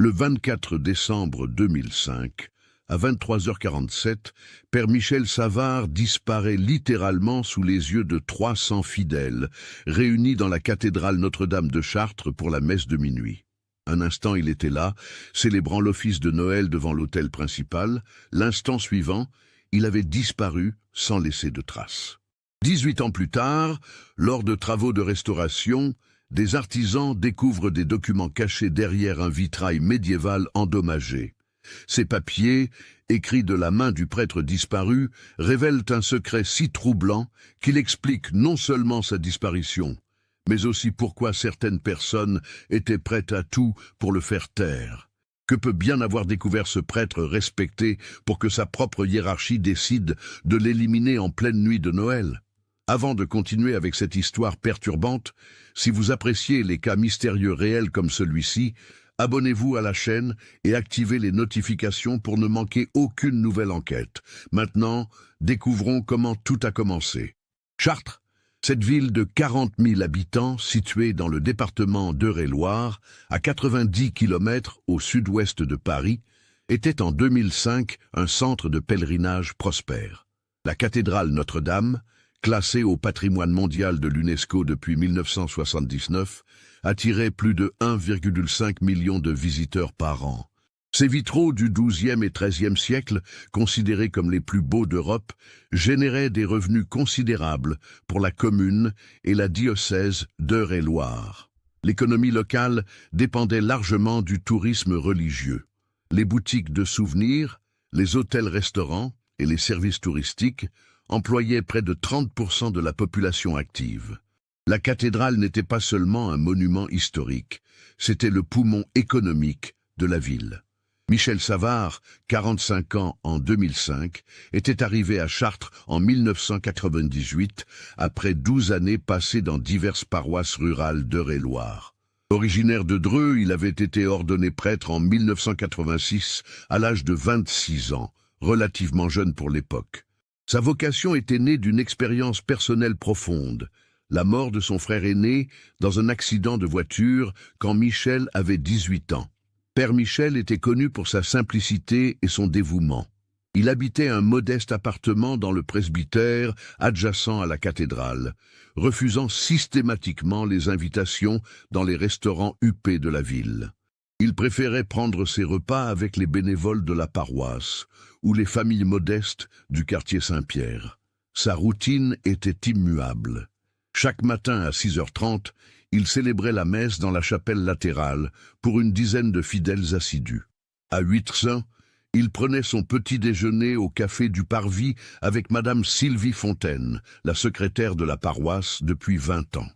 Le 24 décembre 2005, à 23h47, Père Michel Savard disparaît littéralement sous les yeux de 300 fidèles, réunis dans la cathédrale Notre-Dame de Chartres pour la messe de minuit. Un instant il était là, célébrant l'office de Noël devant l'autel principal. L'instant suivant, il avait disparu sans laisser de traces. 18 ans plus tard, lors de travaux de restauration, des artisans découvrent des documents cachés derrière un vitrail médiéval endommagé. Ces papiers, écrits de la main du prêtre disparu, révèlent un secret si troublant qu'il explique non seulement sa disparition, mais aussi pourquoi certaines personnes étaient prêtes à tout pour le faire taire. Que peut bien avoir découvert ce prêtre respecté pour que sa propre hiérarchie décide de l'éliminer en pleine nuit de Noël ? Avant de continuer avec cette histoire perturbante, si vous appréciez les cas mystérieux réels comme celui-ci, abonnez-vous à la chaîne et activez les notifications pour ne manquer aucune nouvelle enquête. Maintenant, découvrons comment tout a commencé. Chartres, cette ville de 40 000 habitants située dans le département d'Eure-et-Loir, à 90 km au sud-ouest de Paris, était en 2005 un centre de pèlerinage prospère. La cathédrale Notre-Dame, classée au patrimoine mondial de l'UNESCO depuis 1979, attirait plus de 1,5 million de visiteurs par an. Ces vitraux du XIIe et XIIIe siècle, considérés comme les plus beaux d'Europe, généraient des revenus considérables pour la commune et la diocèse d'Eure-et-Loir. L'économie locale dépendait largement du tourisme religieux. Les boutiques de souvenirs, les hôtels-restaurants et les services touristiques employait près de 30% de la population active. La cathédrale n'était pas seulement un monument historique, c'était le poumon économique de la ville. Michel Savard, 45 ans en 2005, était arrivé à Chartres en 1998, après 12 années passées dans diverses paroisses rurales d'Eure-et-Loir. Originaire de Dreux, il avait été ordonné prêtre en 1986, à l'âge de 26 ans, relativement jeune pour l'époque. Sa vocation était née d'une expérience personnelle profonde, la mort de son frère aîné dans un accident de voiture quand Michel avait 18 ans. Père Michel était connu pour sa simplicité et son dévouement. Il habitait un modeste appartement dans le presbytère adjacent à la cathédrale, refusant systématiquement les invitations dans les restaurants huppés de la ville. Il préférait prendre ses repas avec les bénévoles de la paroisse ou les familles modestes du quartier Saint-Pierre. Sa routine était immuable. Chaque matin à 6h30, il célébrait la messe dans la chapelle latérale pour une dizaine de fidèles assidus. À 8h, il prenait son petit déjeuner au café du Parvis avec Madame Sylvie Fontaine, la secrétaire de la paroisse depuis 20 ans.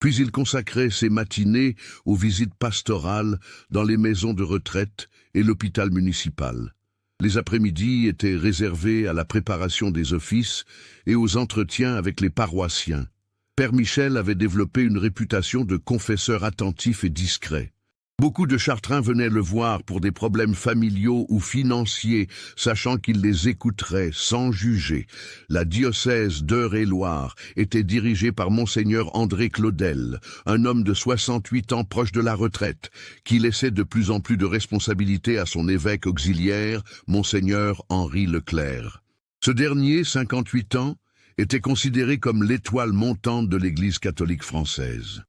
Puis il consacrait ses matinées aux visites pastorales dans les maisons de retraite et l'hôpital municipal. Les après-midi étaient réservés à la préparation des offices et aux entretiens avec les paroissiens. Père Michel avait développé une réputation de confesseur attentif et discret. Beaucoup de Chartrains venaient le voir pour des problèmes familiaux ou financiers, sachant qu'il les écouterait sans juger. La diocèse d'Eure-et-Loir était dirigée par Monseigneur André Claudel, un homme de 68 ans proche de la retraite, qui laissait de plus en plus de responsabilités à son évêque auxiliaire, Monseigneur Henri Leclerc. Ce dernier, 58 ans, était considéré comme l'étoile montante de l'Église catholique française.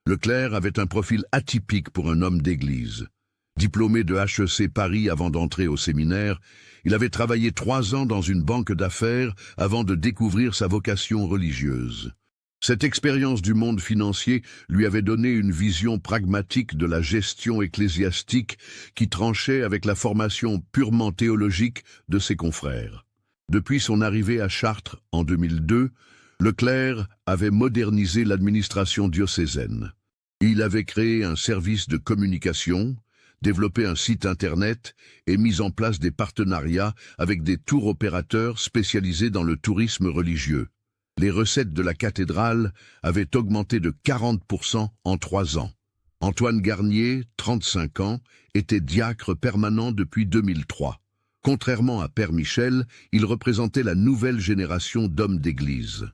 Leclerc avait un profil atypique pour un homme d'église. Diplômé de HEC Paris avant d'entrer au séminaire, il avait travaillé 3 ans dans une banque d'affaires avant de découvrir sa vocation religieuse. Cette expérience du monde financier lui avait donné une vision pragmatique de la gestion ecclésiastique qui tranchait avec la formation purement théologique de ses confrères. Depuis son arrivée à Chartres en 2002, Leclerc avait modernisé l'administration diocésaine. Il avait créé un service de communication, développé un site internet et mis en place des partenariats avec des tours opérateurs spécialisés dans le tourisme religieux. Les recettes de la cathédrale avaient augmenté de 40% en 3 ans. Antoine Garnier, 35 ans, était diacre permanent depuis 2003. Contrairement à Père Michel, il représentait la nouvelle génération d'hommes d'église.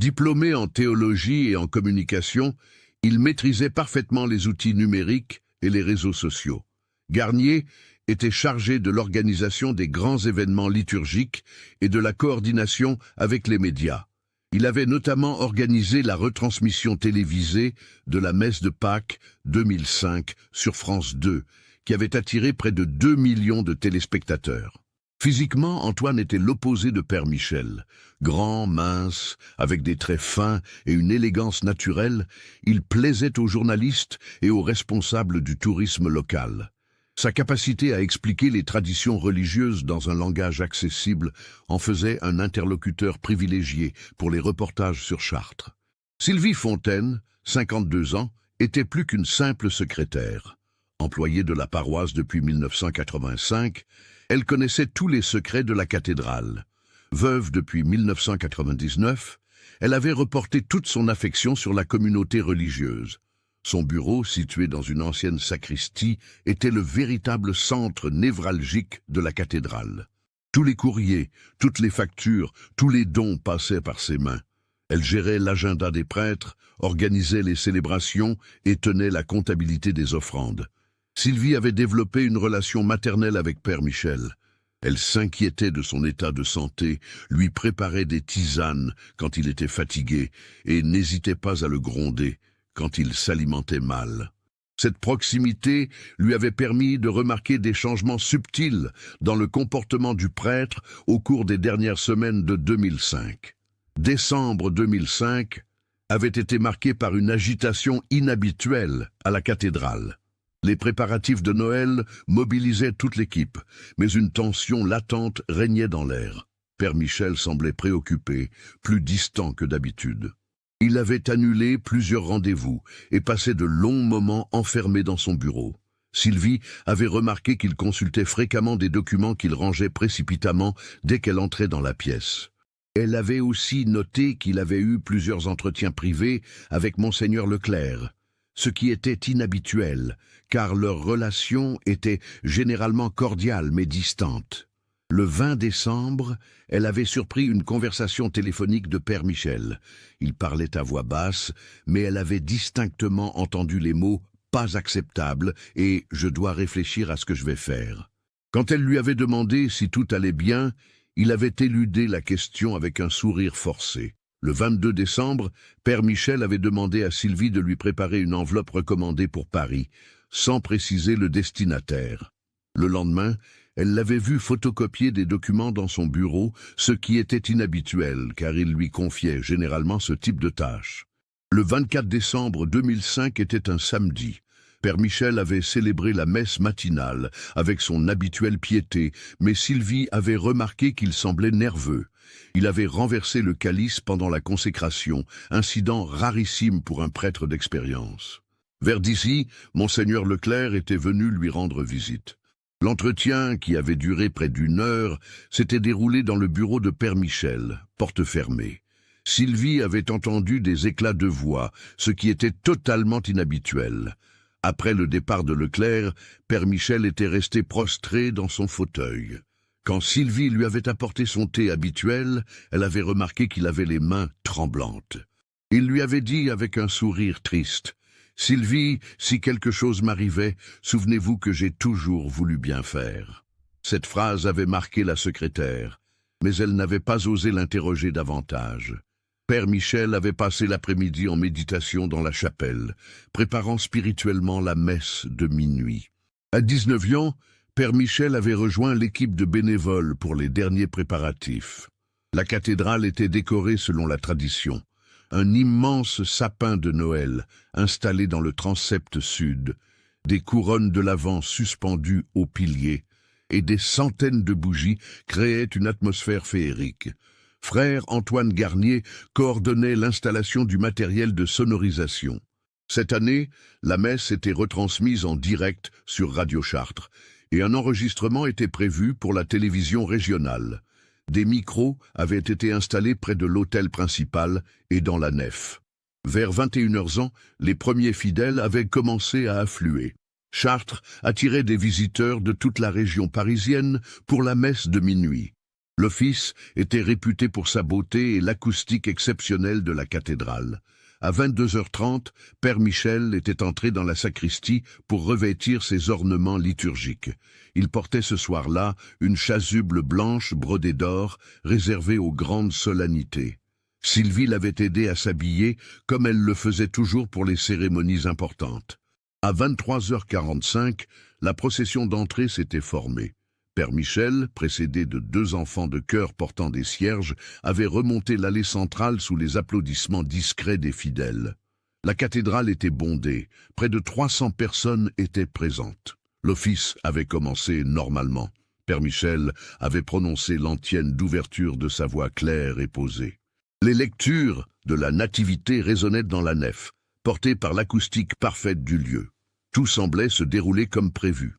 Diplômé en théologie et en communication, il maîtrisait parfaitement les outils numériques et les réseaux sociaux. Garnier était chargé de l'organisation des grands événements liturgiques et de la coordination avec les médias. Il avait notamment organisé la retransmission télévisée de la messe de Pâques 2005 sur France 2, qui avait attiré près de 2 millions de téléspectateurs. Physiquement, Antoine était l'opposé de Père Michel. Grand, mince, avec des traits fins et une élégance naturelle, il plaisait aux journalistes et aux responsables du tourisme local. Sa capacité à expliquer les traditions religieuses dans un langage accessible en faisait un interlocuteur privilégié pour les reportages sur Chartres. Sylvie Fontaine, 52 ans, était plus qu'une simple secrétaire. Employée de la paroisse depuis 1985, elle connaissait tous les secrets de la cathédrale. Veuve depuis 1999, elle avait reporté toute son affection sur la communauté religieuse. Son bureau, situé dans une ancienne sacristie, était le véritable centre névralgique de la cathédrale. Tous les courriers, toutes les factures, tous les dons passaient par ses mains. Elle gérait l'agenda des prêtres, organisait les célébrations et tenait la comptabilité des offrandes. Sylvie avait développé une relation maternelle avec Père Michel. Elle s'inquiétait de son état de santé, lui préparait des tisanes quand il était fatigué et n'hésitait pas à le gronder quand il s'alimentait mal. Cette proximité lui avait permis de remarquer des changements subtils dans le comportement du prêtre au cours des dernières semaines de 2005. Décembre 2005 avait été marqué par une agitation inhabituelle à la cathédrale. Les préparatifs de Noël mobilisaient toute l'équipe, mais une tension latente régnait dans l'air. Père Michel semblait préoccupé, plus distant que d'habitude. Il avait annulé plusieurs rendez-vous et passait de longs moments enfermé dans son bureau. Sylvie avait remarqué qu'il consultait fréquemment des documents qu'il rangeait précipitamment dès qu'elle entrait dans la pièce. Elle avait aussi noté qu'il avait eu plusieurs entretiens privés avec Monseigneur Leclerc, ce qui était inhabituel, car leur relation était généralement cordiale mais distante. Le 20 décembre, elle avait surpris une conversation téléphonique de Père Michel. Il parlait à voix basse, mais elle avait distinctement entendu les mots « pas acceptable » et « je dois réfléchir à ce que je vais faire ». Quand elle lui avait demandé si tout allait bien, il avait éludé la question avec un sourire forcé. Le 22 décembre, Père Michel avait demandé à Sylvie de lui préparer une enveloppe recommandée pour Paris, sans préciser le destinataire. Le lendemain, elle l'avait vu photocopier des documents dans son bureau, ce qui était inhabituel, car il lui confiait généralement ce type de tâche. Le 24 décembre 2005 était un samedi. Père Michel avait célébré la messe matinale avec son habituelle piété, mais Sylvie avait remarqué qu'il semblait nerveux. Il avait renversé le calice pendant la consécration, incident rarissime pour un prêtre d'expérience. Vers d'ici, Monseigneur Leclerc était venu lui rendre visite. L'entretien, qui avait duré près d'1 heure, s'était déroulé dans le bureau de Père Michel, porte fermée. Sylvie avait entendu des éclats de voix, ce qui était totalement inhabituel. Après le départ de Leclerc, Père Michel était resté prostré dans son fauteuil. Quand Sylvie lui avait apporté son thé habituel, elle avait remarqué qu'il avait les mains tremblantes. Il lui avait dit avec un sourire triste: « Sylvie, si quelque chose m'arrivait, souvenez-vous que j'ai toujours voulu bien faire. » Cette phrase avait marqué la secrétaire, mais elle n'avait pas osé l'interroger davantage. Père Michel avait passé l'après-midi en méditation dans la chapelle, préparant spirituellement la messe de minuit. À 19 ans, Père Michel avait rejoint l'équipe de bénévoles pour les derniers préparatifs. La cathédrale était décorée selon la tradition. Un immense sapin de Noël installé dans le transept sud, des couronnes de l'Avent suspendues aux piliers et des centaines de bougies créaient une atmosphère féerique. Frère Antoine Garnier coordonnait l'installation du matériel de sonorisation. Cette année, la messe était retransmise en direct sur Radio Chartres et un enregistrement était prévu pour la télévision régionale. Des micros avaient été installés près de l'autel principal et dans la nef. Vers 21h, les premiers fidèles avaient commencé à affluer. Chartres attirait des visiteurs de toute la région parisienne pour la messe de minuit. L'office était réputé pour sa beauté et l'acoustique exceptionnelle de la cathédrale. À 22h30, Père Michel était entré dans la sacristie pour revêtir ses ornements liturgiques. Il portait ce soir-là une chasuble blanche brodée d'or, réservée aux grandes solennités. Sylvie l'avait aidé à s'habiller comme elle le faisait toujours pour les cérémonies importantes. À 23h45, la procession d'entrée s'était formée. Père Michel, précédé de 2 enfants de chœur portant des cierges, avait remonté l'allée centrale sous les applaudissements discrets des fidèles. La cathédrale était bondée, près de 300 personnes étaient présentes. L'office avait commencé normalement. Père Michel avait prononcé l'antienne d'ouverture de sa voix claire et posée. Les lectures de la Nativité résonnaient dans la nef, portées par l'acoustique parfaite du lieu. Tout semblait se dérouler comme prévu.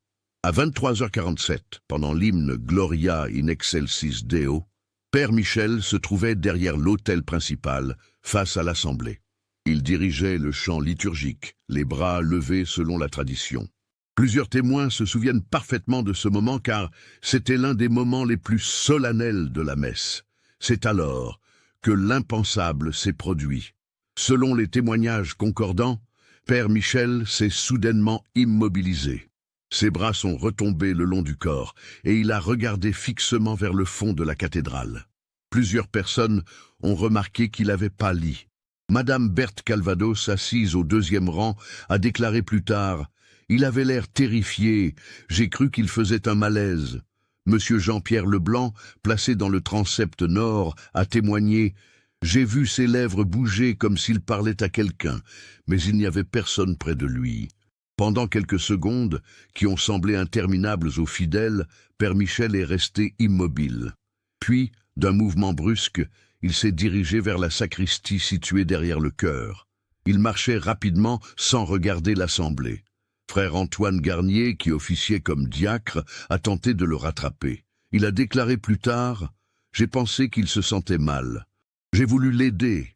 À 23h47, pendant l'hymne Gloria in excelsis Deo, Père Michel se trouvait derrière l'autel principal, face à l'assemblée. Il dirigeait le chant liturgique, les bras levés selon la tradition. Plusieurs témoins se souviennent parfaitement de ce moment car c'était l'un des moments les plus solennels de la messe. C'est alors que l'impensable s'est produit. Selon les témoignages concordants, Père Michel s'est soudainement immobilisé. Ses bras sont retombés le long du corps et il a regardé fixement vers le fond de la cathédrale. Plusieurs personnes ont remarqué qu'il avait pâli. Madame Berthe Calvados, assise au 2e rang, a déclaré plus tard « Il avait l'air terrifié, j'ai cru qu'il faisait un malaise ». Monsieur Jean-Pierre Leblanc, placé dans le transept nord, a témoigné « J'ai vu ses lèvres bouger comme s'il parlait à quelqu'un, mais il n'y avait personne près de lui ». Pendant quelques secondes, qui ont semblé interminables aux fidèles, Père Michel est resté immobile. Puis, d'un mouvement brusque, il s'est dirigé vers la sacristie située derrière le chœur. Il marchait rapidement sans regarder l'assemblée. Frère Antoine Garnier, qui officiait comme diacre, a tenté de le rattraper. Il a déclaré plus tard « J'ai pensé qu'il se sentait mal. J'ai voulu l'aider. »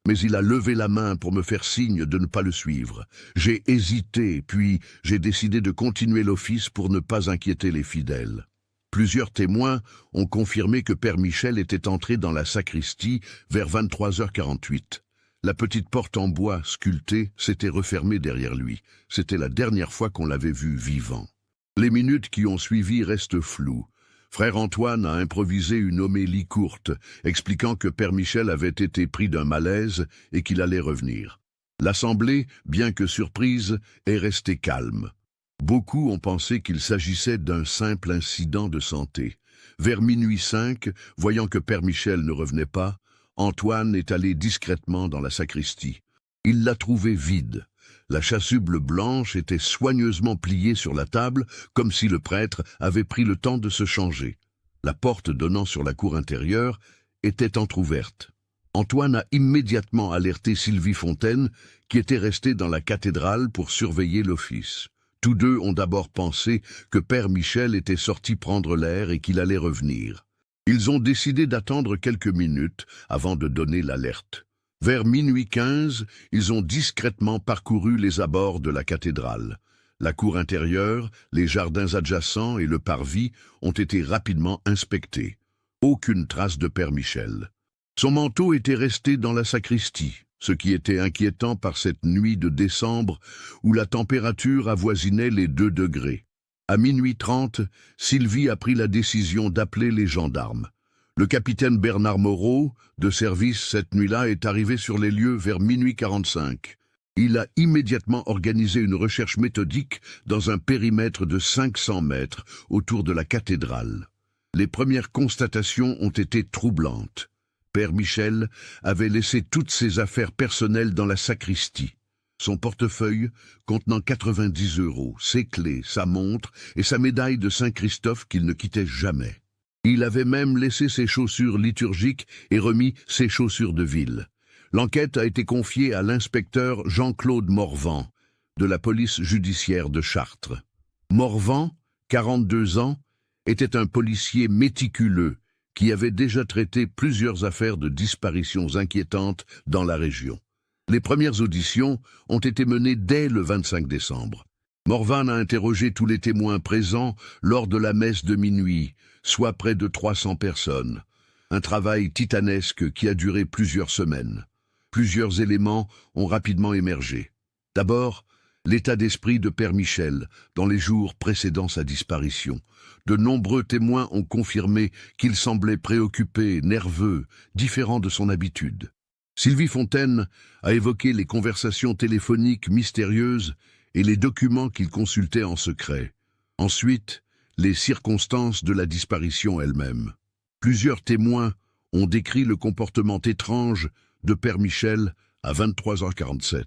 Mais il a levé la main pour me faire signe de ne pas le suivre. J'ai hésité, puis j'ai décidé de continuer l'office pour ne pas inquiéter les fidèles. Plusieurs témoins ont confirmé que Père Michel était entré dans la sacristie vers 23h48. La petite porte en bois sculptée s'était refermée derrière lui. C'était la dernière fois qu'on l'avait vu vivant. Les minutes qui ont suivi restent floues. Frère Antoine a improvisé une homélie courte, expliquant que Père Michel avait été pris d'un malaise et qu'il allait revenir. L'assemblée, bien que surprise, est restée calme. Beaucoup ont pensé qu'il s'agissait d'un simple incident de santé. Vers minuit 5, voyant que Père Michel ne revenait pas, Antoine est allé discrètement dans la sacristie. Il l'a trouvée vide. La chasuble blanche était soigneusement pliée sur la table, comme si le prêtre avait pris le temps de se changer. La porte donnant sur la cour intérieure était entr'ouverte. Antoine a immédiatement alerté Sylvie Fontaine, qui était restée dans la cathédrale pour surveiller l'office. Tous deux ont d'abord pensé que Père Michel était sorti prendre l'air et qu'il allait revenir. Ils ont décidé d'attendre quelques minutes avant de donner l'alerte. Vers minuit 15, ils ont discrètement parcouru les abords de la cathédrale. La cour intérieure, les jardins adjacents et le parvis ont été rapidement inspectés. Aucune trace de Père Michel. Son manteau était resté dans la sacristie, ce qui était inquiétant par cette nuit de décembre où la température avoisinait les 2 degrés. À minuit 30, Sylvie a pris la décision d'appeler les gendarmes. Le capitaine Bernard Moreau, de service cette nuit-là, est arrivé sur les lieux vers minuit 45. Il a immédiatement organisé une recherche méthodique dans un périmètre de 500 mètres autour de la cathédrale. Les premières constatations ont été troublantes. Père Michel avait laissé toutes ses affaires personnelles dans la sacristie. Son portefeuille, contenant 90 €, ses clés, sa montre et sa médaille de Saint-Christophe qu'il ne quittait jamais. Il avait même laissé ses chaussures liturgiques et remis ses chaussures de ville. L'enquête a été confiée à l'inspecteur Jean-Claude Morvan, de la police judiciaire de Chartres. Morvan, 42 ans, était un policier méticuleux qui avait déjà traité plusieurs affaires de disparitions inquiétantes dans la région. Les premières auditions ont été menées dès le 25 décembre. Morvan a interrogé tous les témoins présents lors de la messe de minuit, soit près de 300 personnes. Un travail titanesque qui a duré plusieurs semaines. Plusieurs éléments ont rapidement émergé. D'abord, l'état d'esprit de Père Michel dans les jours précédant sa disparition. De nombreux témoins ont confirmé qu'il semblait préoccupé, nerveux, différent de son habitude. Sylvie Fontaine a évoqué les conversations téléphoniques mystérieuses et les documents qu'il consultait en secret. Ensuite, les circonstances de la disparition elle-même. Plusieurs témoins ont décrit le comportement étrange de Père Michel à 23h47.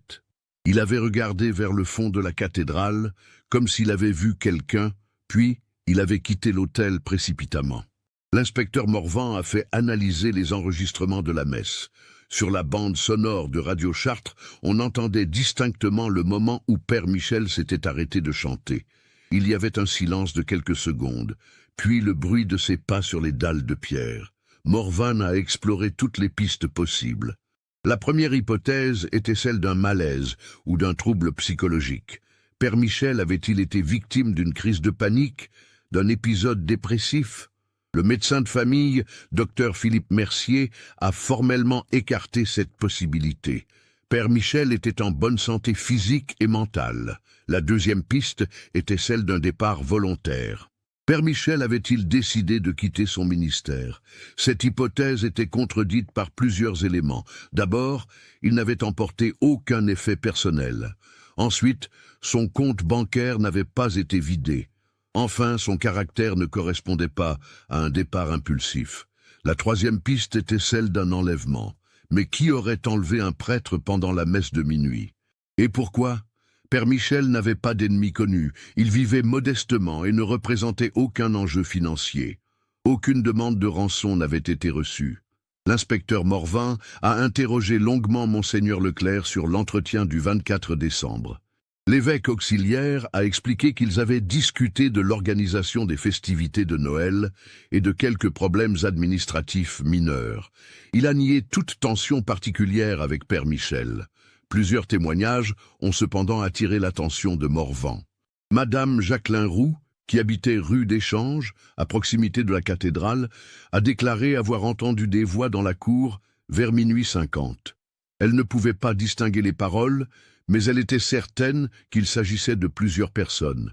Il avait regardé vers le fond de la cathédrale, comme s'il avait vu quelqu'un, puis il avait quitté l'hôtel précipitamment. L'inspecteur Morvan a fait analyser les enregistrements de la messe. Sur la bande sonore de Radio Chartres, on entendait distinctement le moment où Père Michel s'était arrêté de chanter. Il y avait un silence de quelques secondes, puis le bruit de ses pas sur les dalles de pierre. Morvan a exploré toutes les pistes possibles. La première hypothèse était celle d'un malaise ou d'un trouble psychologique. Père Michel avait-il été victime d'une crise de panique, d'un épisode dépressif? Le médecin de famille, Dr Philippe Mercier, a formellement écarté cette possibilité. Père Michel était en bonne santé physique et mentale. La deuxième piste était celle d'un départ volontaire. Père Michel avait-il décidé de quitter son ministère? Cette hypothèse était contredite par plusieurs éléments. D'abord, il n'avait emporté aucun effet personnel. Ensuite, son compte bancaire n'avait pas été vidé. Enfin, son caractère ne correspondait pas à un départ impulsif. La troisième piste était celle d'un enlèvement. Mais qui aurait enlevé un prêtre pendant la messe de minuit? Et pourquoi? Père Michel n'avait pas d'ennemis connus, il vivait modestement et ne représentait aucun enjeu financier. Aucune demande de rançon n'avait été reçue. L'inspecteur Morvan a interrogé longuement Monseigneur Leclerc sur l'entretien du 24 décembre. L'évêque auxiliaire a expliqué qu'ils avaient discuté de l'organisation des festivités de Noël et de quelques problèmes administratifs mineurs. Il a nié toute tension particulière avec Père Michel. Plusieurs témoignages ont cependant attiré l'attention de Morvan. Madame Jacqueline Roux, qui habitait rue d'Échange, à proximité de la cathédrale, a déclaré avoir entendu des voix dans la cour vers minuit 50. Elle ne pouvait pas distinguer les paroles, mais elle était certaine qu'il s'agissait de plusieurs personnes.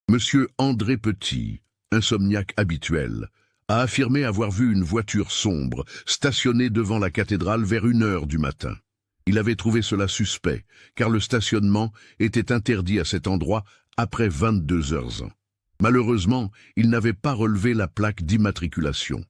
Monsieur André Petit, insomniaque habituel, a affirmé avoir vu une voiture sombre stationnée devant la cathédrale vers 1h du matin. Il avait trouvé cela suspect, car le stationnement était interdit à cet endroit après 22h. Malheureusement, il n'avait pas relevé la plaque d'immatriculation.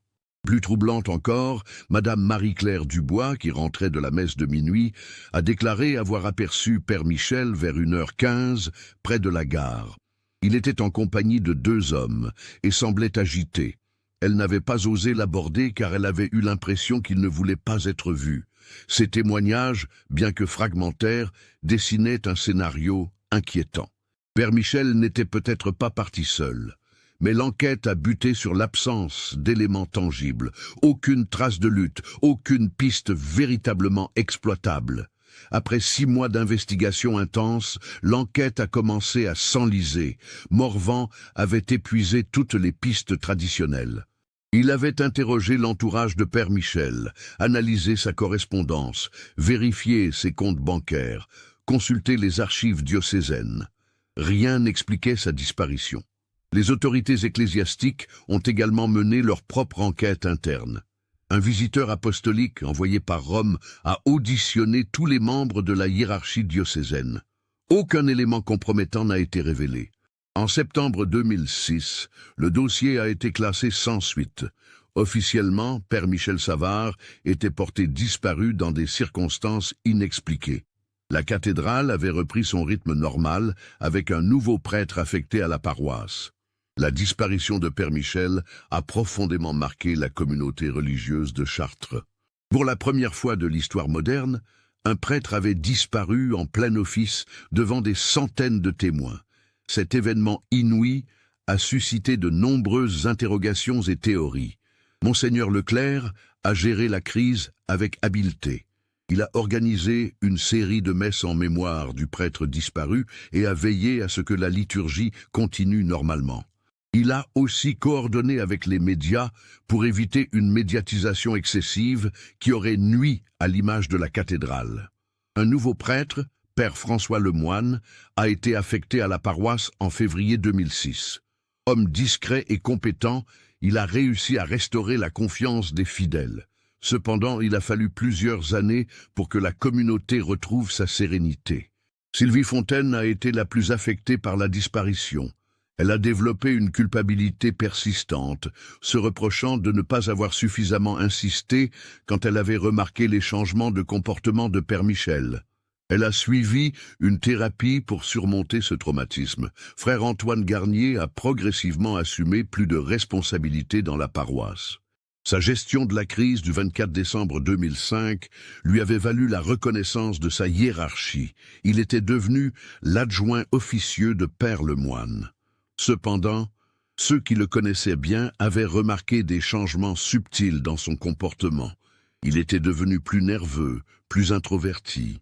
Plus troublante encore, Madame Marie-Claire Dubois, qui rentrait de la messe de minuit, a déclaré avoir aperçu Père Michel vers 1h15 près de la gare. Il était en compagnie de 2 hommes et semblait agité. Elle n'avait pas osé l'aborder car elle avait eu l'impression qu'il ne voulait pas être vu. Ces témoignages, bien que fragmentaires, dessinaient un scénario inquiétant. Père Michel n'était peut-être pas parti seul. Mais l'enquête a buté sur l'absence d'éléments tangibles, aucune trace de lutte, aucune piste véritablement exploitable. Après 6 mois d'investigation intense, l'enquête a commencé à s'enliser. Morvan avait épuisé toutes les pistes traditionnelles. Il avait interrogé l'entourage de Père Michel, analysé sa correspondance, vérifié ses comptes bancaires, consulté les archives diocésaines. Rien n'expliquait sa disparition. Les autorités ecclésiastiques ont également mené leur propre enquête interne. Un visiteur apostolique envoyé par Rome a auditionné tous les membres de la hiérarchie diocésaine. Aucun élément compromettant n'a été révélé. En septembre 2006, le dossier a été classé sans suite. Officiellement, Père Michel Savard était porté disparu dans des circonstances inexpliquées. La cathédrale avait repris son rythme normal avec un nouveau prêtre affecté à la paroisse. La disparition de Père Michel a profondément marqué la communauté religieuse de Chartres. Pour la première fois de l'histoire moderne, un prêtre avait disparu en plein office devant des centaines de témoins. Cet événement inouï a suscité de nombreuses interrogations et théories. Monseigneur Leclerc a géré la crise avec habileté. Il a organisé une série de messes en mémoire du prêtre disparu et a veillé à ce que la liturgie continue normalement. Il a aussi coordonné avec les médias pour éviter une médiatisation excessive qui aurait nui à l'image de la cathédrale. Un nouveau prêtre, Père François Lemoine, a été affecté à la paroisse en février 2006. Homme discret et compétent, il a réussi à restaurer la confiance des fidèles. Cependant, il a fallu plusieurs années pour que la communauté retrouve sa sérénité. Sylvie Fontaine a été la plus affectée par la disparition. Elle a développé une culpabilité persistante, se reprochant de ne pas avoir suffisamment insisté quand elle avait remarqué les changements de comportement de Père Michel. Elle a suivi une thérapie pour surmonter ce traumatisme. Frère Antoine Garnier a progressivement assumé plus de responsabilités dans la paroisse. Sa gestion de la crise du 24 décembre 2005 lui avait valu la reconnaissance de sa hiérarchie. Il était devenu l'adjoint officieux de Père Lemoine. Cependant, ceux qui le connaissaient bien avaient remarqué des changements subtils dans son comportement. Il était devenu plus nerveux, plus introverti.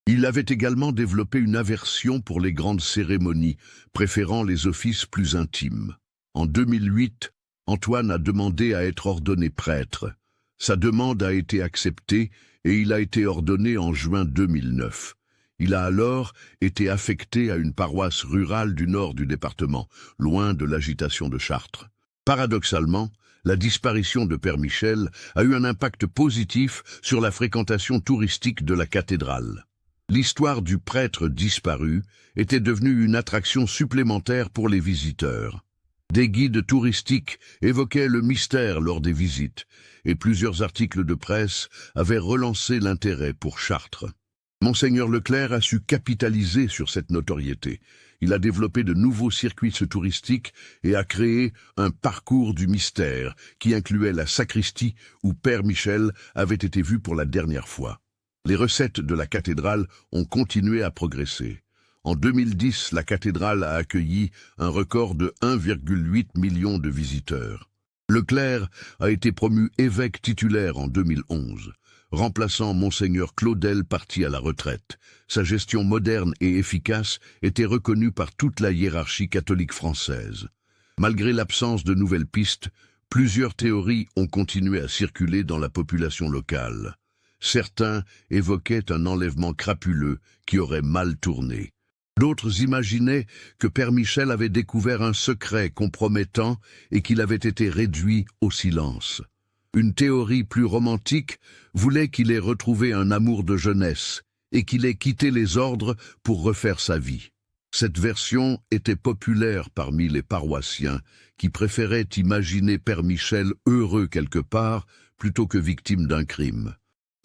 Il avait également développé une aversion pour les grandes cérémonies, préférant les offices plus intimes. En 2008, Antoine a demandé à être ordonné prêtre. Sa demande a été acceptée et il a été ordonné en juin 2009. Il a alors été affecté à une paroisse rurale du nord du département, loin de l'agitation de Chartres. Paradoxalement, la disparition de Père Michel a eu un impact positif sur la fréquentation touristique de la cathédrale. L'histoire du prêtre disparu était devenue une attraction supplémentaire pour les visiteurs. Des guides touristiques évoquaient le mystère lors des visites, et plusieurs articles de presse avaient relancé l'intérêt pour Chartres. Monseigneur Leclerc a su capitaliser sur cette notoriété. Il a développé de nouveaux circuits touristiques et a créé un parcours du mystère qui incluait la sacristie où Père Michel avait été vu pour la dernière fois. Les recettes de la cathédrale ont continué à progresser. En 2010, la cathédrale a accueilli un record de 1,8 million de visiteurs. Leclerc a été promu évêque titulaire en 2011, remplaçant Monseigneur Claudel parti à la retraite. Sa gestion moderne et efficace était reconnue par toute la hiérarchie catholique française. Malgré l'absence de nouvelles pistes, plusieurs théories ont continué à circuler dans la population locale. Certains évoquaient un enlèvement crapuleux qui aurait mal tourné. D'autres imaginaient que Père Michel avait découvert un secret compromettant et qu'il avait été réduit au silence. Une théorie plus romantique voulait qu'il ait retrouvé un amour de jeunesse et qu'il ait quitté les ordres pour refaire sa vie. Cette version était populaire parmi les paroissiens qui préféraient imaginer Père Michel heureux quelque part plutôt que victime d'un crime.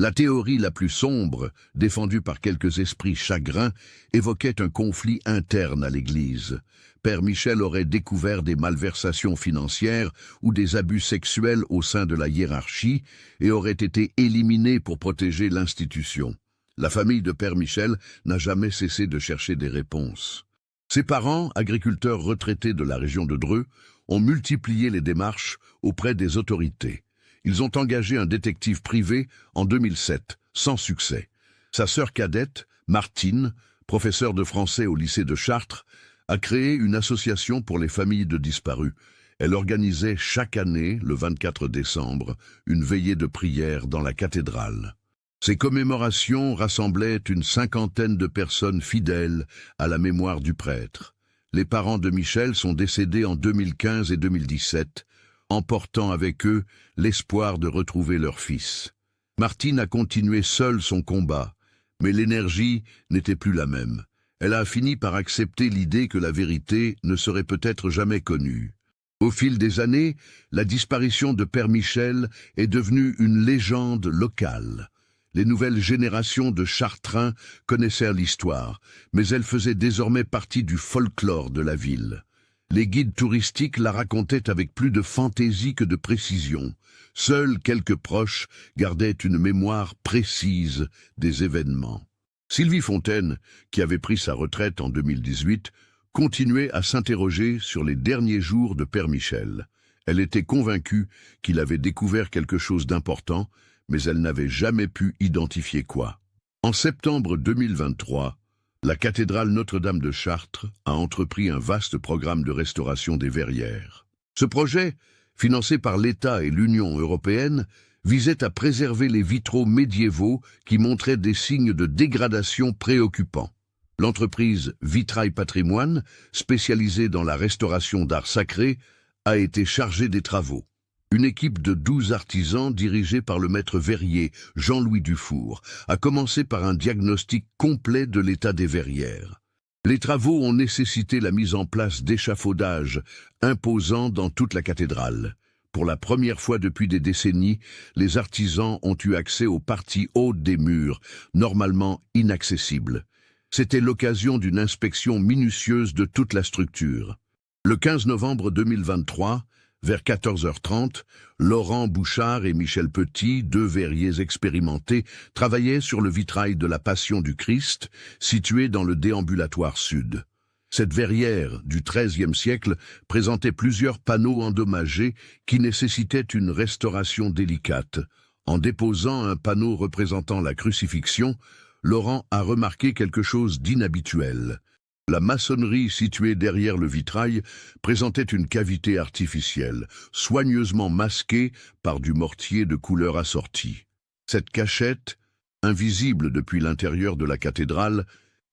La théorie la plus sombre, défendue par quelques esprits chagrins, évoquait un conflit interne à l'Église. Père Michel aurait découvert des malversations financières ou des abus sexuels au sein de la hiérarchie et aurait été éliminé pour protéger l'institution. La famille de Père Michel n'a jamais cessé de chercher des réponses. Ses parents, agriculteurs retraités de la région de Dreux, ont multiplié les démarches auprès des autorités. Ils ont engagé un détective privé en 2007, sans succès. Sa sœur cadette, Martine, professeure de français au lycée de Chartres, a créé une association pour les familles de disparus. Elle organisait chaque année, le 24 décembre, une veillée de prière dans la cathédrale. Ces commémorations rassemblaient une 50aine de personnes fidèles à la mémoire du prêtre. Les parents de Michel sont décédés en 2015 et 2017, emportant avec eux l'espoir de retrouver leur fils. Martine a continué seule son combat, mais l'énergie n'était plus la même. Elle a fini par accepter l'idée que la vérité ne serait peut-être jamais connue. Au fil des années, la disparition de Père Michel est devenue une légende locale. Les nouvelles générations de Chartrains connaissaient l'histoire, mais elle faisait désormais partie du folklore de la ville. Les guides touristiques la racontaient avec plus de fantaisie que de précision. Seuls quelques proches gardaient une mémoire précise des événements. Sylvie Fontaine, qui avait pris sa retraite en 2018, continuait à s'interroger sur les derniers jours de Père Michel. Elle était convaincue qu'il avait découvert quelque chose d'important, mais elle n'avait jamais pu identifier quoi. En septembre 2023, La cathédrale Notre-Dame de Chartres a entrepris un vaste programme de restauration des verrières. Ce projet, financé par l'État et l'Union européenne, visait à préserver les vitraux médiévaux qui montraient des signes de dégradation préoccupants. L'entreprise Vitrail Patrimoine, spécialisée dans la restauration d'art sacré, a été chargée des travaux. Une équipe de 12 artisans dirigée par le maître verrier Jean-Louis Dufour a commencé par un diagnostic complet de l'état des verrières. Les travaux ont nécessité la mise en place d'échafaudages imposants dans toute la cathédrale. Pour la première fois depuis des décennies, les artisans ont eu accès aux parties hautes des murs, normalement inaccessibles. C'était l'occasion d'une inspection minutieuse de toute la structure. Le 15 novembre 2023, vers 14h30, Laurent Bouchard et Michel Petit, deux verriers expérimentés, travaillaient sur le vitrail de la Passion du Christ, situé dans le déambulatoire sud. Cette verrière du XIIIe siècle présentait plusieurs panneaux endommagés qui nécessitaient une restauration délicate. En déposant un panneau représentant la crucifixion, Laurent a remarqué quelque chose d'inhabituel. La maçonnerie située derrière le vitrail présentait une cavité artificielle, soigneusement masquée par du mortier de couleur assortie. Cette cachette, invisible depuis l'intérieur de la cathédrale,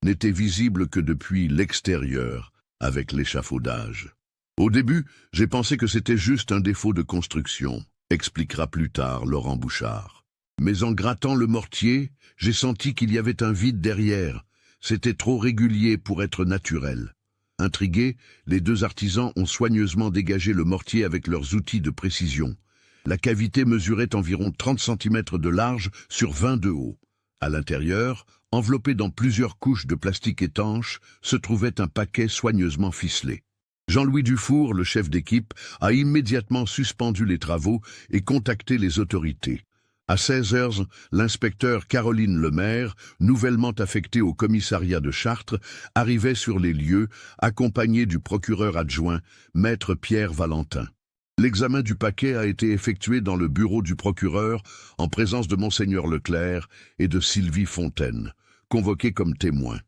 n'était visible que depuis l'extérieur, avec l'échafaudage. Au début, j'ai pensé que c'était juste un défaut de construction, expliquera plus tard Laurent Bouchard. Mais en grattant le mortier, j'ai senti qu'il y avait un vide derrière. C'était trop régulier pour être naturel. Intrigués, les deux artisans ont soigneusement dégagé le mortier avec leurs outils de précision. La cavité mesurait environ 30 cm de large sur 20 de haut. À l'intérieur, enveloppé dans plusieurs couches de plastique étanche, se trouvait un paquet soigneusement ficelé. Jean-Louis Dufour, le chef d'équipe, a immédiatement suspendu les travaux et contacté les autorités. À 16h, l'inspecteur Caroline Lemaire, nouvellement affectée au commissariat de Chartres, arrivait sur les lieux, accompagnée du procureur adjoint, maître Pierre Valentin. L'examen du paquet a été effectué dans le bureau du procureur, en présence de Monseigneur Leclerc et de Sylvie Fontaine, convoqués comme témoins.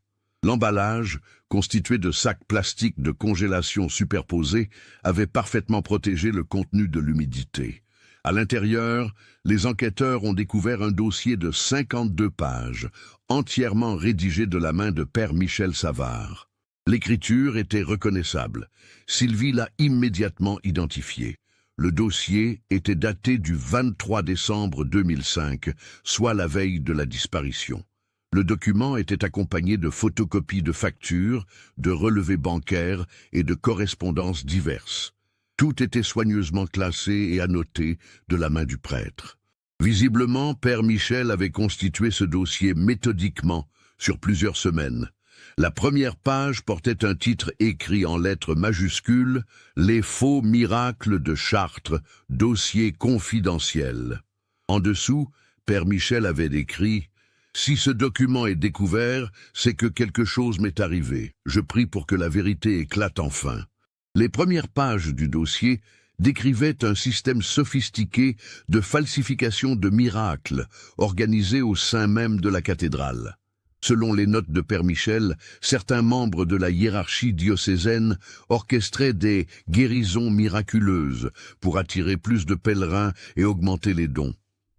L'emballage, constitué de sacs plastiques de congélation superposés, avait parfaitement protégé le contenu de l'humidité. À l'intérieur, les enquêteurs ont découvert un dossier de 52 pages, entièrement rédigé de la main de Père Michel Savard. L'écriture était reconnaissable. Sylvie l'a immédiatement identifié. Le dossier était daté du 23 décembre 2005, soit la veille de la disparition. Le document était accompagné de photocopies de factures, de relevés bancaires et de correspondances diverses. Tout était soigneusement classé et annoté de la main du prêtre. Visiblement, Père Michel avait constitué ce dossier méthodiquement sur plusieurs semaines. La première page portait un titre écrit en lettres majuscules « Les faux miracles de Chartres, dossier confidentiel ». En dessous, Père Michel avait écrit « Si ce document est découvert, c'est que quelque chose m'est arrivé. Je prie pour que la vérité éclate enfin. » Les premières pages du dossier décrivaient un système sophistiqué de falsification de miracles organisé au sein même de la cathédrale. Selon les notes de Père Michel, certains membres de la hiérarchie diocésaine orchestraient des guérisons miraculeuses pour attirer plus de pèlerins et augmenter les dons.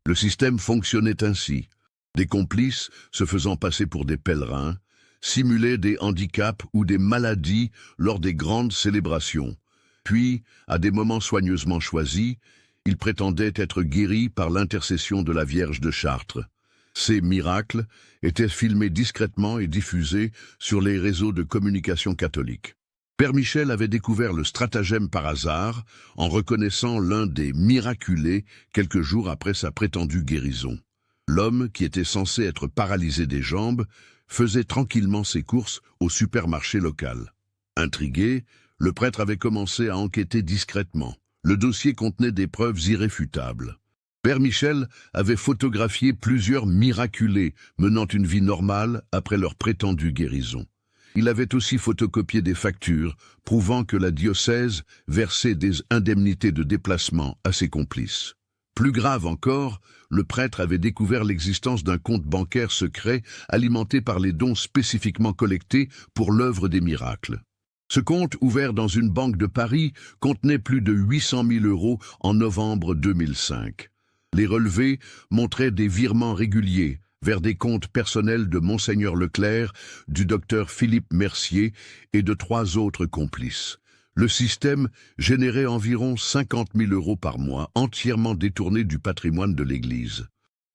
Le système fonctionnait ainsi. Des complices, se faisant passer pour des pèlerins, simulaient des handicaps ou des maladies lors des grandes célébrations. Puis, à des moments soigneusement choisis, ils prétendaient être guéris par l'intercession de la Vierge de Chartres. Ces miracles étaient filmés discrètement et diffusés sur les réseaux de communication catholiques. Père Michel avait découvert le stratagème par hasard en reconnaissant l'un des miraculés quelques jours après sa prétendue guérison. L'homme, qui était censé être paralysé des jambes, faisait tranquillement ses courses au supermarché local. Intrigué, le prêtre avait commencé à enquêter discrètement. Le dossier contenait des preuves irréfutables. Père Michel avait photographié plusieurs miraculés menant une vie normale après leur prétendue guérison. Il avait aussi photocopié des factures prouvant que la diocèse versait des indemnités de déplacement à ses complices. Plus grave encore, le prêtre avait découvert l'existence d'un compte bancaire secret alimenté par les dons spécifiquement collectés pour l'œuvre des miracles. Ce compte, ouvert dans une banque de Paris, contenait plus de 800 000 € en novembre 2005. Les relevés montraient des virements réguliers vers des comptes personnels de Monseigneur Leclerc, du docteur Philippe Mercier et de 3 autres complices. Le système générait environ 50 000 € par mois, entièrement détournés du patrimoine de l'Église.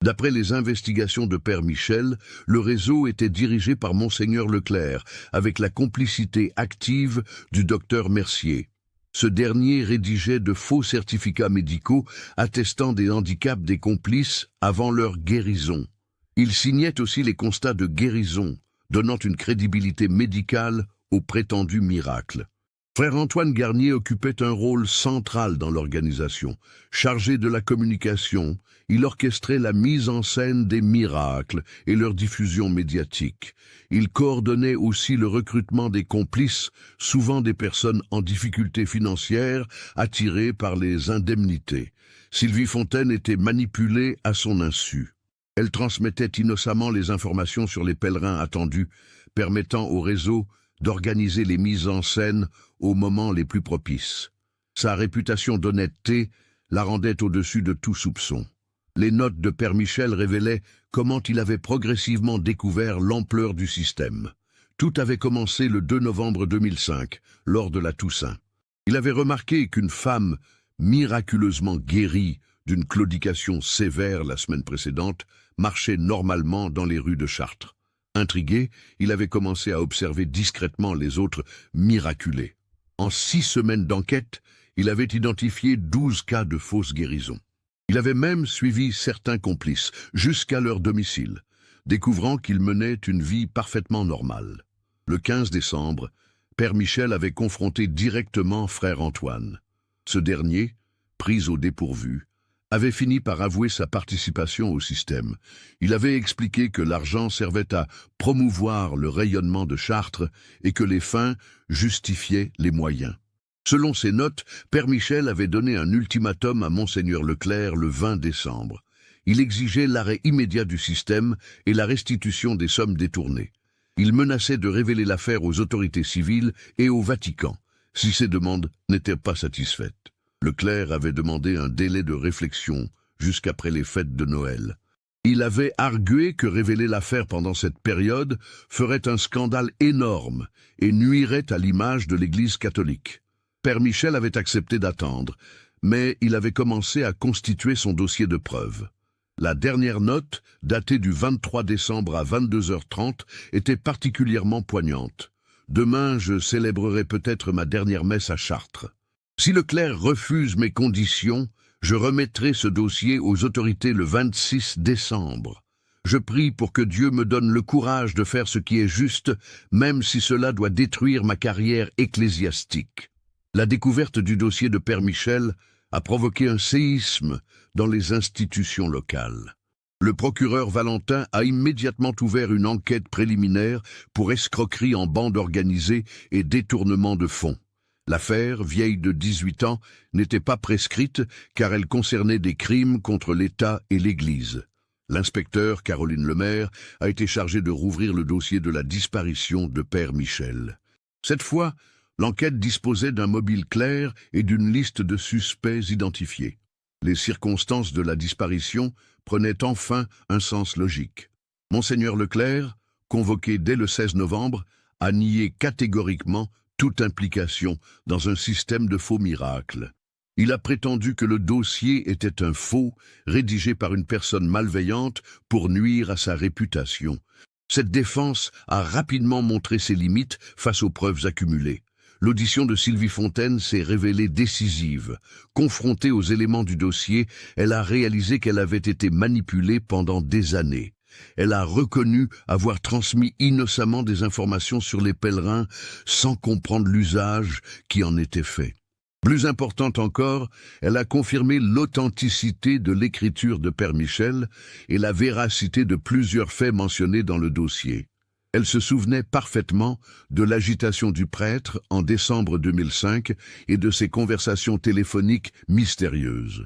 D'après les investigations de Père Michel, le réseau était dirigé par Monseigneur Leclerc, avec la complicité active du docteur Mercier. Ce dernier rédigeait de faux certificats médicaux attestant des handicaps des complices avant leur guérison. Il signait aussi les constats de guérison, donnant une crédibilité médicale aux prétendus miracles. Frère Antoine Garnier occupait un rôle central dans l'organisation. Chargé de la communication, il orchestrait la mise en scène des miracles et leur diffusion médiatique. Il coordonnait aussi le recrutement des complices, souvent des personnes en difficulté financière, attirées par les indemnités. Sylvie Fontaine était manipulée à son insu. Elle transmettait innocemment les informations sur les pèlerins attendus, permettant au réseau d'organiser les mises en scène aux moments les plus propices. Sa réputation d'honnêteté la rendait au-dessus de tout soupçon. Les notes de Père Michel révélaient comment il avait progressivement découvert l'ampleur du système. Tout avait commencé le 2 novembre 2005, lors de la Toussaint. Il avait remarqué qu'une femme, miraculeusement guérie d'une claudication sévère la semaine précédente, marchait normalement dans les rues de Chartres. Intrigué, il avait commencé à observer discrètement les autres miraculés. En 6 semaines d'enquête, il avait identifié 12 cas de fausse guérison. Il avait même suivi certains complices jusqu'à leur domicile, découvrant qu'ils menaient une vie parfaitement normale. Le 15 décembre, Père Michel avait confronté directement Frère Antoine. Ce dernier, pris au dépourvu, avait fini par avouer sa participation au système. Il avait expliqué que l'argent servait à promouvoir le rayonnement de Chartres et que les fins justifiaient les moyens. Selon ses notes, Père Michel avait donné un ultimatum à Monseigneur Leclerc le 20 décembre. Il exigeait l'arrêt immédiat du système et la restitution des sommes détournées. Il menaçait de révéler l'affaire aux autorités civiles et au Vatican, si ces demandes n'étaient pas satisfaites. Leclerc avait demandé un délai de réflexion jusqu'après les fêtes de Noël. Il avait argué que révéler l'affaire pendant cette période ferait un scandale énorme et nuirait à l'image de l'Église catholique. Père Michel avait accepté d'attendre, mais il avait commencé à constituer son dossier de preuves. La dernière note, datée du 23 décembre à 22h30, était particulièrement poignante. « Demain, je célébrerai peut-être ma dernière messe à Chartres. Si Leclerc refuse mes conditions, je remettrai ce dossier aux autorités le 26 décembre. Je prie pour que Dieu me donne le courage de faire ce qui est juste, même si cela doit détruire ma carrière ecclésiastique. » La découverte du dossier de Père Michel a provoqué un séisme dans les institutions locales. Le procureur Valentin a immédiatement ouvert une enquête préliminaire pour escroquerie en bande organisée et détournement de fonds. L'affaire, vieille de 18 ans, n'était pas prescrite car elle concernait des crimes contre l'État et l'Église. L'inspecteur, Caroline Lemaire, a été chargée de rouvrir le dossier de la disparition de Père Michel. Cette fois, l'enquête disposait d'un mobile clair et d'une liste de suspects identifiés. Les circonstances de la disparition prenaient enfin un sens logique. Monseigneur Leclerc, convoqué dès le 16 novembre, a nié catégoriquement toute implication dans un système de faux miracles. Il a prétendu que le dossier était un faux, rédigé par une personne malveillante pour nuire à sa réputation. Cette défense a rapidement montré ses limites face aux preuves accumulées. L'audition de Sylvie Fontaine s'est révélée décisive. Confrontée aux éléments du dossier, elle a réalisé qu'elle avait été manipulée pendant des années. Elle a reconnu avoir transmis innocemment des informations sur les pèlerins sans comprendre l'usage qui en était fait. Plus importante encore, elle a confirmé l'authenticité de l'écriture de Père Michel et la véracité de plusieurs faits mentionnés dans le dossier. Elle se souvenait parfaitement de l'agitation du prêtre en décembre 2005 et de ses conversations téléphoniques mystérieuses.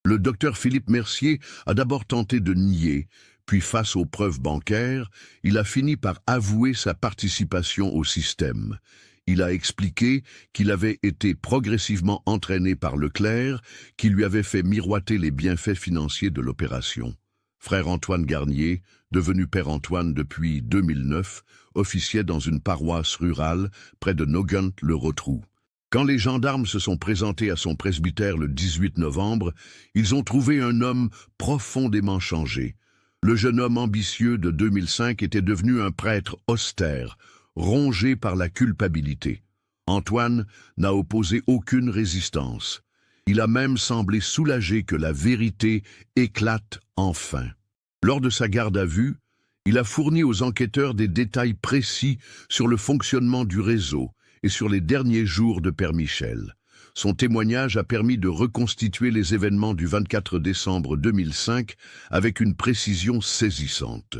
Le docteur Philippe Mercier a d'abord tenté de nier, puis face aux preuves bancaires, il a fini par avouer sa participation au système. Il a expliqué qu'il avait été progressivement entraîné par Leclerc, qui lui avait fait miroiter les bienfaits financiers de l'opération. Frère Antoine Garnier, devenu Père Antoine depuis 2009, officiait dans une paroisse rurale près de Nogent-le-Rotrou. Quand les gendarmes se sont présentés à son presbytère le 18 novembre, ils ont trouvé un homme profondément changé. Le jeune homme ambitieux de 2005 était devenu un prêtre austère, rongé par la culpabilité. Antoine n'a opposé aucune résistance. Il a même semblé soulagé que la vérité éclate enfin. Lors de sa garde à vue, il a fourni aux enquêteurs des détails précis sur le fonctionnement du réseau et sur les derniers jours de Père Michel. Son témoignage a permis de reconstituer les événements du 24 décembre 2005 avec une précision saisissante.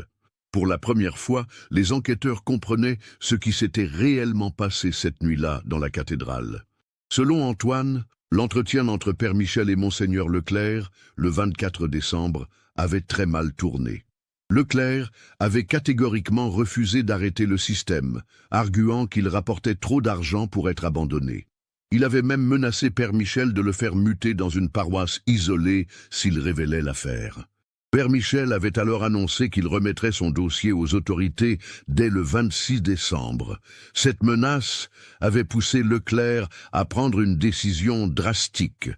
Pour la première fois, les enquêteurs comprenaient ce qui s'était réellement passé cette nuit-là dans la cathédrale. Selon Antoine, l'entretien entre Père Michel et Monseigneur Leclerc, le 24 décembre, avait très mal tourné. Leclerc avait catégoriquement refusé d'arrêter le système, arguant qu'il rapportait trop d'argent pour être abandonné. Il avait même menacé Père Michel de le faire muter dans une paroisse isolée s'il révélait l'affaire. Père Michel avait alors annoncé qu'il remettrait son dossier aux autorités dès le 26 décembre. Cette menace avait poussé Leclerc à prendre une décision drastique.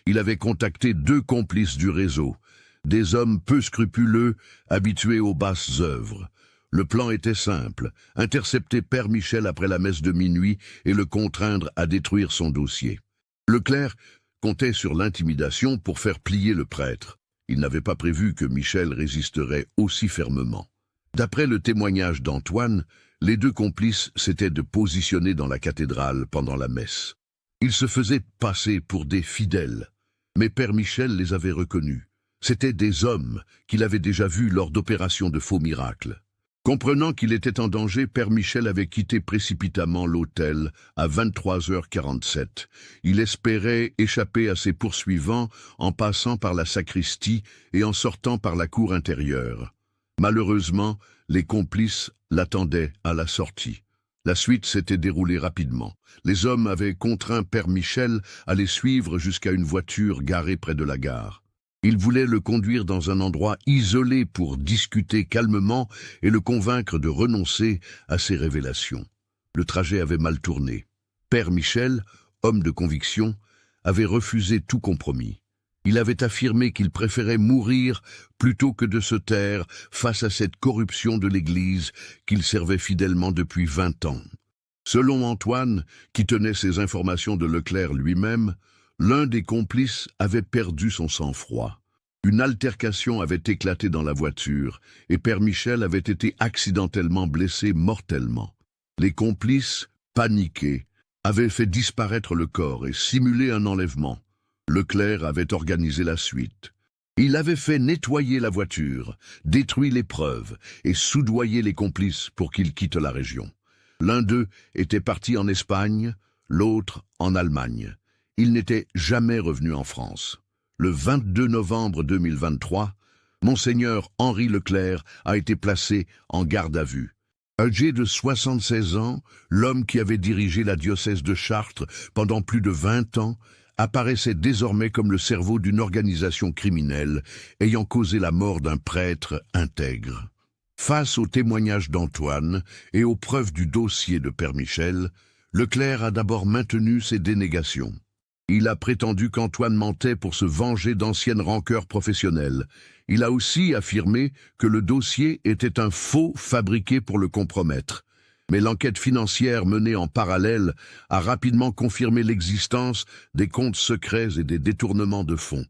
Il avait contacté 2 complices du réseau, des hommes peu scrupuleux, habitués aux basses œuvres. Le plan était simple, intercepter Père Michel après la messe de minuit et le contraindre à détruire son dossier. Leclerc comptait sur l'intimidation pour faire plier le prêtre. Il n'avait pas prévu que Michel résisterait aussi fermement. D'après le témoignage d'Antoine, les 2 complices s'étaient positionnés dans la cathédrale pendant la messe. Ils se faisaient passer pour des fidèles, mais Père Michel les avait reconnus. C'étaient des hommes qu'il avait déjà vus lors d'opérations de faux miracles. Comprenant qu'il était en danger, Père Michel avait quitté précipitamment l'autel à 23h47. Il espérait échapper à ses poursuivants en passant par la sacristie et en sortant par la cour intérieure. Malheureusement, les complices l'attendaient à la sortie. La suite s'était déroulée rapidement. Les hommes avaient contraint Père Michel à les suivre jusqu'à une voiture garée près de la gare. Ils voulaient le conduire dans un endroit isolé pour discuter calmement et le convaincre de renoncer à ses révélations. Le trajet avait mal tourné. Père Michel, homme de conviction, avait refusé tout compromis. Il avait affirmé qu'il préférait mourir plutôt que de se taire face à cette corruption de l'Église qu'il servait fidèlement depuis 20 ans. Selon Antoine, qui tenait ces informations de Leclerc lui-même, l'un des complices avait perdu son sang-froid. Une altercation avait éclaté dans la voiture et Père Michel avait été accidentellement blessé mortellement. Les complices, paniqués, avaient fait disparaître le corps et simulé un enlèvement. Leclerc avait organisé la suite. Il avait fait nettoyer la voiture, détruit les preuves et soudoyé les complices pour qu'ils quittent la région. L'un d'eux était parti en Espagne, l'autre en Allemagne. Il n'était jamais revenu en France. Le 22 novembre 2023, Monseigneur Henri Leclerc a été placé en garde à vue. Âgé de 76 ans, l'homme qui avait dirigé la diocèse de Chartres pendant plus de 20 ans apparaissait désormais comme le cerveau d'une organisation criminelle ayant causé la mort d'un prêtre intègre. Face aux témoignages d'Antoine et aux preuves du dossier de Père Michel, Leclerc a d'abord maintenu ses dénégations. Il a prétendu qu'Antoine mentait pour se venger d'anciennes rancœurs professionnelles. Il a aussi affirmé que le dossier était un faux fabriqué pour le compromettre. Mais l'enquête financière menée en parallèle a rapidement confirmé l'existence des comptes secrets et des détournements de fonds.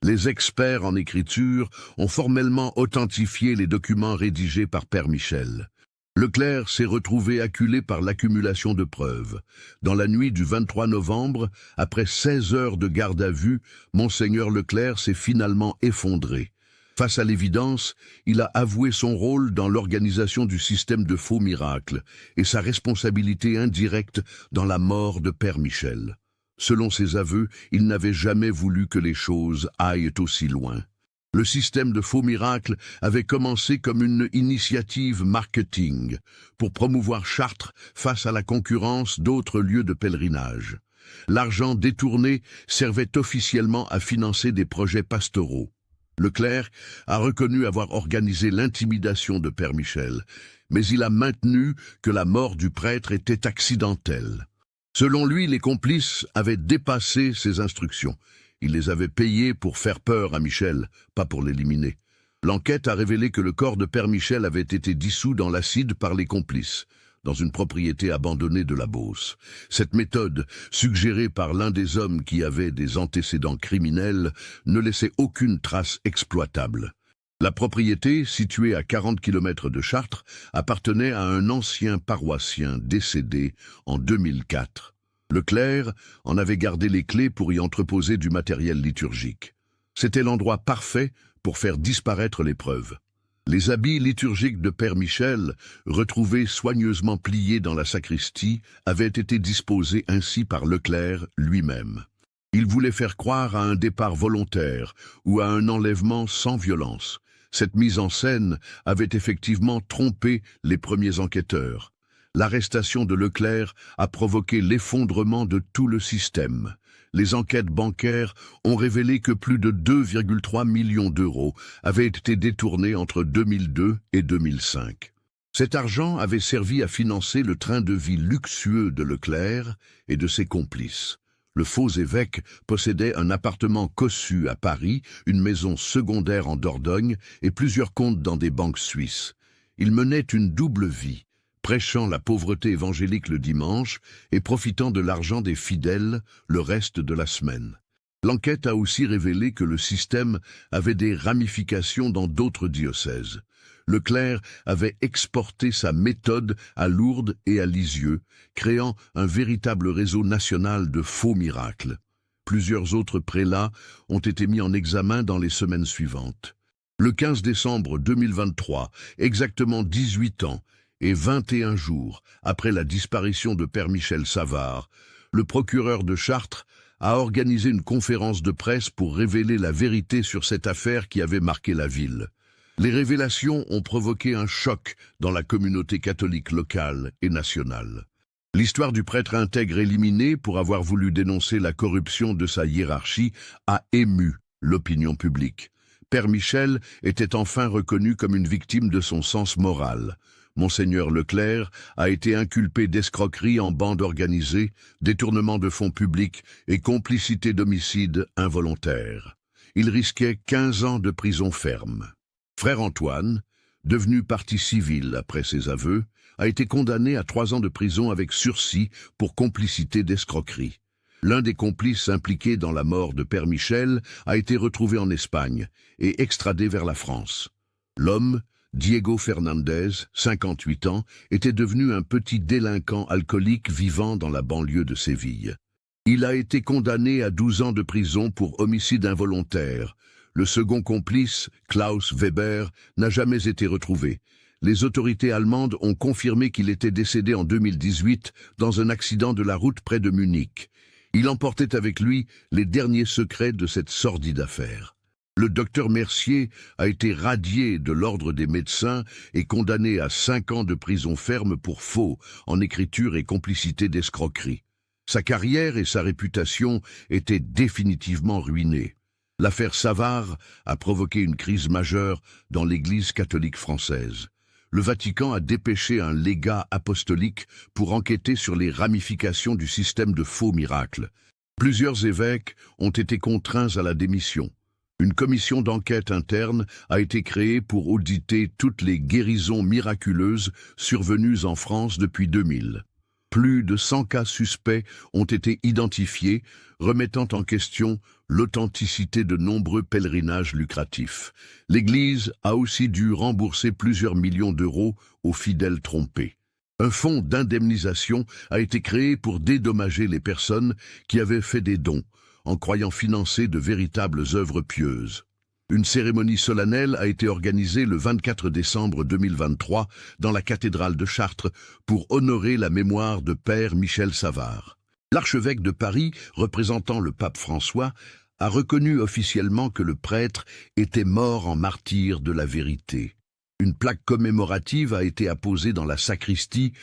Les experts en écriture ont formellement authentifié les documents rédigés par Père Michel. Leclerc s'est retrouvé acculé par l'accumulation de preuves. Dans la nuit du 23 novembre, après 16 heures de garde à vue, Monseigneur Leclerc s'est finalement effondré. Face à l'évidence, il a avoué son rôle dans l'organisation du système de faux miracles et sa responsabilité indirecte dans la mort de Père Michel. Selon ses aveux, il n'avait jamais voulu que les choses aillent aussi loin. Le système de faux miracles avait commencé comme une initiative marketing pour promouvoir Chartres face à la concurrence d'autres lieux de pèlerinage. L'argent détourné servait officiellement à financer des projets pastoraux. Leclerc a reconnu avoir organisé l'intimidation de Père Michel, mais il a maintenu que la mort du prêtre était accidentelle. Selon lui, les complices avaient dépassé ses instructions. Il les avait payés pour faire peur à Michel, pas pour l'éliminer. L'enquête a révélé que le corps de Père Michel avait été dissous dans l'acide par les complices, dans une propriété abandonnée de la Beauce. Cette méthode, suggérée par l'un des hommes qui avait des antécédents criminels, ne laissait aucune trace exploitable. La propriété, située à 40 km de Chartres, appartenait à un ancien paroissien décédé en 2004. Leclerc en avait gardé les clés pour y entreposer du matériel liturgique. C'était l'endroit parfait pour faire disparaître les preuves. Les habits liturgiques de Père Michel, retrouvés soigneusement pliés dans la sacristie, avaient été disposés ainsi par Leclerc lui-même. Il voulait faire croire à un départ volontaire ou à un enlèvement sans violence. Cette mise en scène avait effectivement trompé les premiers enquêteurs. L'arrestation de Leclerc a provoqué l'effondrement de tout le système. Les enquêtes bancaires ont révélé que plus de 2,3 millions d'euros avaient été détournés entre 2002 et 2005. Cet argent avait servi à financer le train de vie luxueux de Leclerc et de ses complices. Le faux évêque possédait un appartement cossu à Paris, une maison secondaire en Dordogne et plusieurs comptes dans des banques suisses. Il menait une double vie, prêchant la pauvreté évangélique le dimanche et profitant de l'argent des fidèles le reste de la semaine. L'enquête a aussi révélé que le système avait des ramifications dans d'autres diocèses. Leclerc avait exporté sa méthode à Lourdes et à Lisieux, créant un véritable réseau national de faux miracles. Plusieurs autres prélats ont été mis en examen dans les semaines suivantes. Le 15 décembre 2023, exactement 18 ans et 21 jours après la disparition de Père Michel Savard, le procureur de Chartres a organisé une conférence de presse pour révéler la vérité sur cette affaire qui avait marqué la ville. Les révélations ont provoqué un choc dans la communauté catholique locale et nationale. L'histoire du prêtre intègre éliminé pour avoir voulu dénoncer la corruption de sa hiérarchie a ému l'opinion publique. Père Michel était enfin reconnu comme une victime de son sens moral. Monseigneur Leclerc a été inculpé d'escroquerie en bande organisée, détournement de fonds publics et complicité d'homicide involontaire. Il risquait 15 ans de prison ferme. Frère Antoine, devenu partie civile après ses aveux, a été condamné à 3 ans de prison avec sursis pour complicité d'escroquerie. L'un des complices impliqués dans la mort de Père Michel a été retrouvé en Espagne et extradé vers la France. L'homme, Diego Fernandez, 58 ans, était devenu un petit délinquant alcoolique vivant dans la banlieue de Séville. Il a été condamné à 12 ans de prison pour homicide involontaire. Le second complice, Klaus Weber, n'a jamais été retrouvé. Les autorités allemandes ont confirmé qu'il était décédé en 2018 dans un accident de la route près de Munich. Il emportait avec lui les derniers secrets de cette sordide affaire. Le docteur Mercier a été radié de l'ordre des médecins et condamné à 5 ans de prison ferme pour faux en écriture et complicité d'escroquerie. Sa carrière et sa réputation étaient définitivement ruinées. L'affaire Savard a provoqué une crise majeure dans l'Église catholique française. Le Vatican a dépêché un légat apostolique pour enquêter sur les ramifications du système de faux miracles. Plusieurs évêques ont été contraints à la démission. Une commission d'enquête interne a été créée pour auditer toutes les guérisons miraculeuses survenues en France depuis 2000. Plus de 100 cas suspects ont été identifiés, remettant en question l'authenticité de nombreux pèlerinages lucratifs. L'Église a aussi dû rembourser plusieurs millions d'euros aux fidèles trompés. Un fonds d'indemnisation a été créé pour dédommager les personnes qui avaient fait des dons, en croyant financer de véritables œuvres pieuses. Une cérémonie solennelle a été organisée le 24 décembre 2023 dans la cathédrale de Chartres pour honorer la mémoire de Père Michel Savard. L'archevêque de Paris, représentant le pape François, a reconnu officiellement que le prêtre était mort en martyr de la vérité. Une plaque commémorative a été apposée dans la sacristie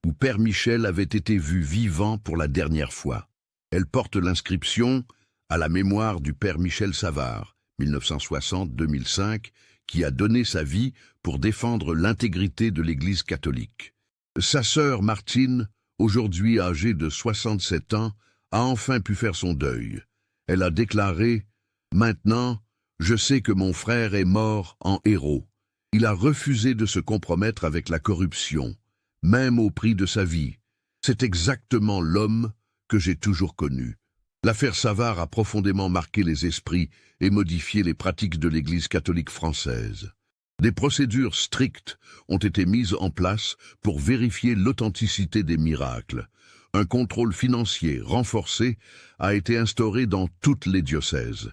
où Père Michel avait été vu vivant pour la dernière fois. Elle porte l'inscription « À la mémoire du Père Michel Savard, 1960-2005, qui a donné sa vie pour défendre l'intégrité de l'Église catholique. » Sa sœur Martine, aujourd'hui âgée de 67 ans, a enfin pu faire son deuil. Elle a déclaré « Maintenant, je sais que mon frère est mort en héros. Il a refusé de se compromettre avec la corruption, même au prix de sa vie. C'est exactement l'homme que j'ai toujours connu. » L'affaire Savard a profondément marqué les esprits et modifié les pratiques de l'Église catholique française. Des procédures strictes ont été mises en place pour vérifier l'authenticité des miracles. Un contrôle financier renforcé a été instauré dans toutes les diocèses.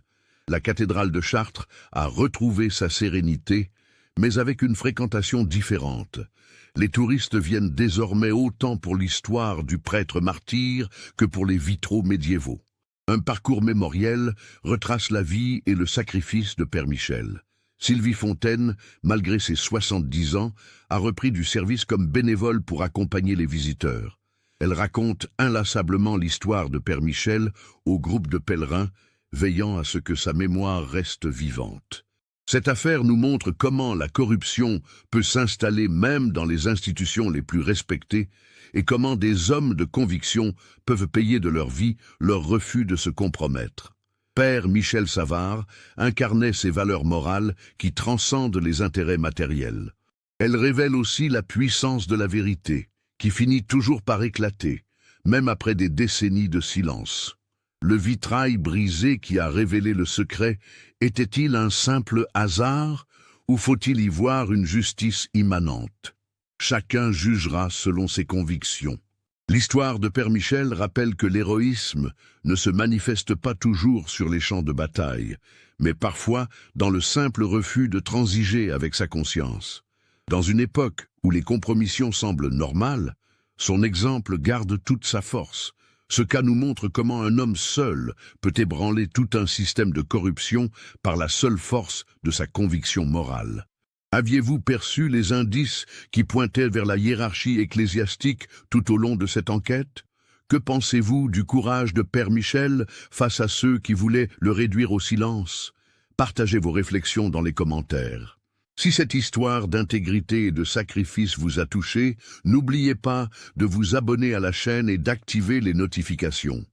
La cathédrale de Chartres a retrouvé sa sérénité, mais avec une fréquentation différente. Les touristes viennent désormais autant pour l'histoire du prêtre martyr que pour les vitraux médiévaux. Un parcours mémoriel retrace la vie et le sacrifice de Père Michel. Sylvie Fontaine, malgré ses 70 ans, a repris du service comme bénévole pour accompagner les visiteurs. Elle raconte inlassablement l'histoire de Père Michel au groupe de pèlerins, veillant à ce que sa mémoire reste vivante. Cette affaire nous montre comment la corruption peut s'installer même dans les institutions les plus respectées et comment des hommes de conviction peuvent payer de leur vie leur refus de se compromettre. Père Michel Savard incarnait ces valeurs morales qui transcendent les intérêts matériels. Elle révèle aussi la puissance de la vérité, qui finit toujours par éclater, même après des décennies de silence. Le vitrail brisé qui a révélé le secret était-il un simple hasard ou faut-il y voir une justice immanente? Chacun jugera selon ses convictions. L'histoire de Père Michel rappelle que l'héroïsme ne se manifeste pas toujours sur les champs de bataille, mais parfois dans le simple refus de transiger avec sa conscience. Dans une époque où les compromissions semblent normales, son exemple garde toute sa force. Ce cas nous montre comment un homme seul peut ébranler tout un système de corruption par la seule force de sa conviction morale. Aviez-vous perçu les indices qui pointaient vers la hiérarchie ecclésiastique tout au long de cette enquête? Que pensez-vous du courage de Père Michel face à ceux qui voulaient le réduire au silence? Partagez vos réflexions dans les commentaires. Si cette histoire d'intégrité et de sacrifice vous a touché, n'oubliez pas de vous abonner à la chaîne et d'activer les notifications.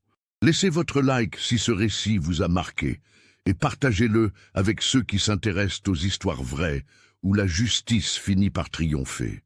Laissez votre like si ce récit vous a marqué et partagez-le avec ceux qui s'intéressent aux histoires vraies où la justice finit par triompher.